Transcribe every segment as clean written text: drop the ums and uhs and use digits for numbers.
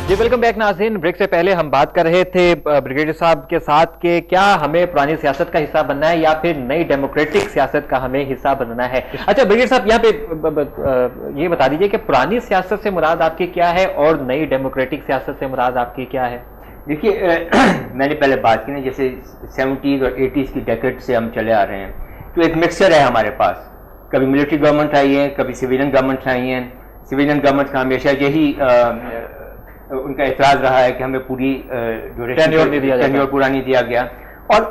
جی welcome back ناظرین. Break سے پہلے ہم بات کر رہے تھے بریگیڈیئر صاحب کے ساتھ کہ کیا ہمیں پرانی سیاست کا حصہ بننا ہے یا پھر نئی ڈیموکریٹک سیاست کا ہمیں حصہ بننا ہے. اچھا بریگیڈیئر صاحب یہاں پہ یہ بتا دیجئے کہ پرانی سیاست سے مراد آپ کی کیا ہے اور نئی ڈیموکریٹک سیاست سے مراد آپ کی کیا ہے؟ دیکھیے میں نے پہلے بات کی نا جیسے 70s اور 80s کی ڈیکیڈ سے ہم چلے آ رہے ہیں تو ایک مکسچر ہے ہمارے پاس. کبھی ملٹری گورنمنٹ آئی ہے, کبھی سویلین گورنمنٹ آئی ہیں. سویلین گورنمنٹ کا ہمیشہ یہی ان کا اعتراض رہا ہے کہ ہمیں پوری ٹینیور پورا نہیں دیا گیا. اور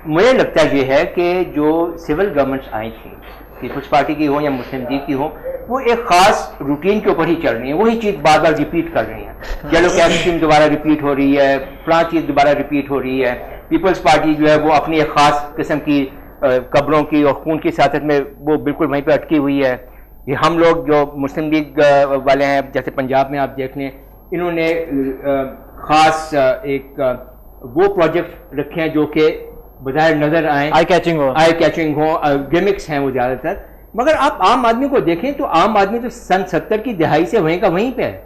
مجھے لگتا یہ ہے کہ جو سول گورنمنٹس آئی تھیں, پیپلز پارٹی کی ہوں یا مسلم لیگ کی ہوں, وہ ایک خاص روٹین کے اوپر ہی چل رہی ہیں, وہی چیز بار بار ریپیٹ کر رہی ہیں. چلو کیش اسکیم دوبارہ ریپیٹ ہو رہی ہے, فلاں چیز دوبارہ ریپیٹ ہو رہی ہے. پیپلز پارٹی جو ہے وہ اپنی ایک خاص قسم کی قبروں کی اور خون کی سیاست میں وہ بالکل وہیں پہ اٹکی ہوئی ہے. یہ ہم لوگ جو مسلم لیگ والے ہیں, جیسے پنجاب میں آپ دیکھ لیں, انہوں نے خاص ایک وہ پروجیکٹ رکھے ہیں جو کہ بظاہر نظر آئیں, آئی کیچنگ ہو, گیمکس ہیں وہ زیادہ تر. مگر آپ عام آدمی کو دیکھیں تو عام آدمی تو سن 70 کی دہائی سے وہیں کا وہیں پہ ہے.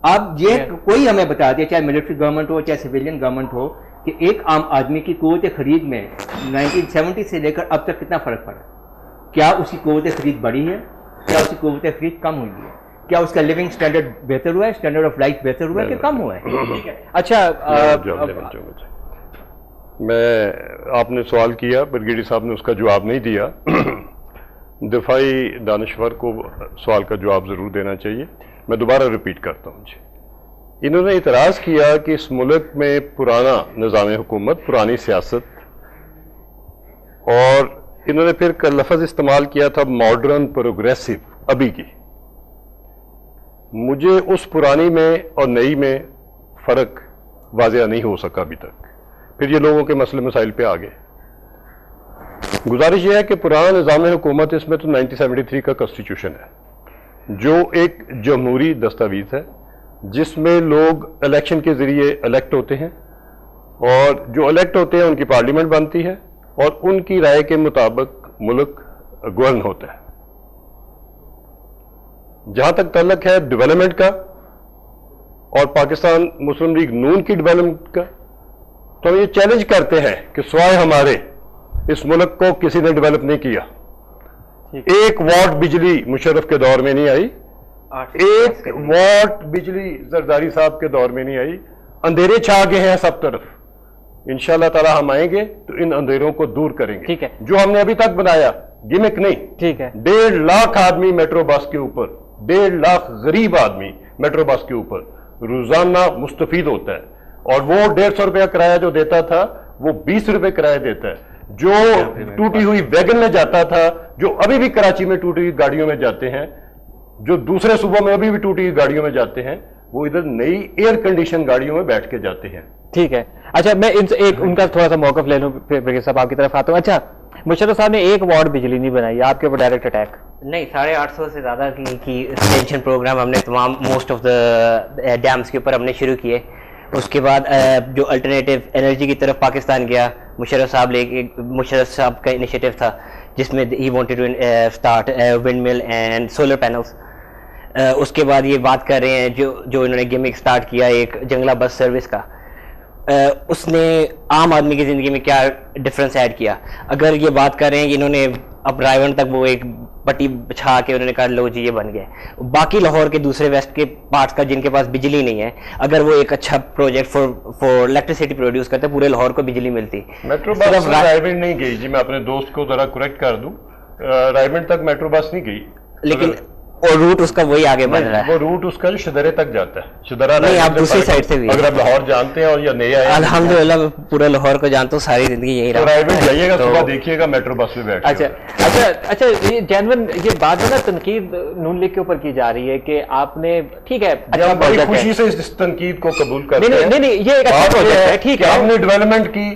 آپ یہ کوئی ہمیں بتا دے, چاہے ملٹری گورنمنٹ ہو چاہے سویلین گورنمنٹ ہو, کہ ایک عام آدمی کی قوت خرید میں 1970 سے لے کر اب تک کتنا فرق پڑا. کیا اس کی قوت خرید بڑھی ہے, کیا اس کی قوت خرید کم ہوئی ہے, کیا اس کا لیونگ سٹینڈرڈ بہتر ہوا ہے, اسٹینڈرڈ آف لائف بہتر ہوا ہے کہ کم ہوا ہے؟ اچھا میں آپ نے سوال کیا, بریگیڈیئر صاحب نے اس کا جواب نہیں دیا. دفاعی دانشور کو سوال کا جواب ضرور دینا چاہیے. میں دوبارہ ریپیٹ کرتا ہوں. انہوں نے اعتراض کیا کہ اس ملک میں پرانا نظام حکومت, پرانی سیاست, اور انہوں نے پھر لفظ استعمال کیا تھا ماڈرن پروگریسو, ابھی کی. مجھے اس پرانی میں اور نئی میں فرق واضح نہیں ہو سکا ابھی تک. پھر یہ لوگوں کے مسئلے مسائل پہ آگے گزارش یہ ہے کہ پرانا نظام حکومت, اس میں تو 1973 کا کنسٹیٹیوشن ہے جو ایک جمہوری دستاویز ہے جس میں لوگ الیکشن کے ذریعے الیکٹ ہوتے ہیں, اور جو الیکٹ ہوتے ہیں ان کی پارلیمنٹ بنتی ہے اور ان کی رائے کے مطابق ملک گورن ہوتا ہے. جہاں تک تعلق ہے ڈیولپمنٹ کا اور پاکستان مسلم لیگ نون کی ڈیولپمنٹ کا, تو ہم یہ چیلنج کرتے ہیں کہ سوائے ہمارے اس ملک کو کسی نے ڈیولپ نہیں کیا. ایک واٹ بجلی مشرف کے دور میں نہیں آئی, ایک واٹ بجلی زرداری صاحب کے دور میں نہیں آئی. اندھیرے چھا گئے ہیں سب طرف. انشاءاللہ تعالی ہم آئیں گے تو ان اندھیروں کو دور کریں گے. ٹھیک ہے, جو ہم نے ابھی تک بنایا گمک نہیں. ٹھیک ہے, 1.5 لاکھ آدمی میٹرو بس کے اوپر, 1.5 لاکھ غریب آدمی میٹرو بس کے اوپر روزانہ مستفید ہوتا ہے, اور وہ 150 روپیہ کرایہ جو دیتا تھا وہ 20 روپے کرایہ دیتا ہے. جو ٹوٹی ہوئی ویگن میں جاتا تھا, جو ابھی بھی کراچی میں ٹوٹی ہوئی گاڑیوں میں جاتے ہیں, جو دوسرے صوبوں میں ابھی بھی ٹوٹی ہوئی گاڑیوں میں جاتے ہیں, وہ ادھر نئی ایئر کنڈیشن گاڑیوں میں بیٹھ کے جاتے ہیں. ٹھیک ہے. اچھا میں ان کا تھوڑا سا موقف لے لوں, پھر صاحب آپ کی طرف آتا ہوں. اچھا مشرف صاحب نے 1 واٹ بجلی نہیں بنائی, آپ کے اوپر ڈائریکٹ اٹیک. نہیں, 850 سے زیادہ کی ایکسٹینشن پروگرام ہم نے تمام موسٹ آف دا ڈیمز کے اوپر ہم نے شروع کیے. اس کے بعد جو الٹرنیٹیو انرجی کی طرف پاکستان گیا, مشرف صاحب کا انیشیٹو تھا جس میں ہی وانٹیڈ ٹو اسٹارٹ ونڈ مل اینڈ سولر پینلز. اس کے بعد یہ بات کر رہے ہیں جو انہوں نے گیمنگ اسٹارٹ کیا ایک جنگلہ بس سروس کا, اس نے عام آدمی کی زندگی میں کیا ڈفرینس ایڈ کیا. اگر یہ بات کر رہے ہیں کہ انہوں نے اب رائیون تک وہ ایک پٹی بچھا کے انہوں نے کہا لو جی یہ بن گئے, باقی لاہور کے دوسرے ویسٹ کے پارٹس کا جن کے پاس بجلی نہیں ہے, اگر وہ ایک اچھا پروجیکٹ فور الیکٹریسٹی پروڈیوس کرتے پورے لاہور کو بجلی ملتی. میٹرو بس رائیون نہیں گئی جی, میں اپنے دوست کو ذرا کریکٹ کر دوں, رائیون تک میٹرو بس نہیں گئی, لیکن اور روٹ اس کا وہی آگے بڑھ رہا ہے. وہ روٹ اس کا جو شدرے تک جاتا ہے. شدرا نہیں, آپ دوسری سائڈ سے بھی اگر آپ لاہور جانتے ہیں اور یا نیا ہے, الحمدللہ پورے لاہور کو جانتا ہوں, ساری زندگی یہی رہا. رائیون جائیے گا, صبح دیکھیے گا میٹرو بس میں بیٹھ. اچھا یہ جینون یہ بات ہے نا تنقید نون لیگ کے اوپر کی جا رہی ہے کہ آپ نے, ٹھیک ہے بڑی خوشی سے اس تنقید کو قبول کرتے ہیں. نہیں یہ ایک اچھا پروجیکٹ ہے, ٹھیک ہے, ہم نے ڈیولپمنٹ کی,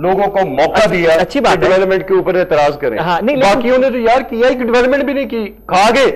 لوگوں کو موقع دیا, اچھی بات ہے, ڈیولپمنٹ کے اوپر اعتراض کریں. ہاں نہیں, باقیوں نے تو یار کیا ہی ڈیولپمنٹ بھی نہیں کی, کھا گئے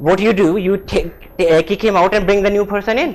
what you do, you kick him out and bring the new person in.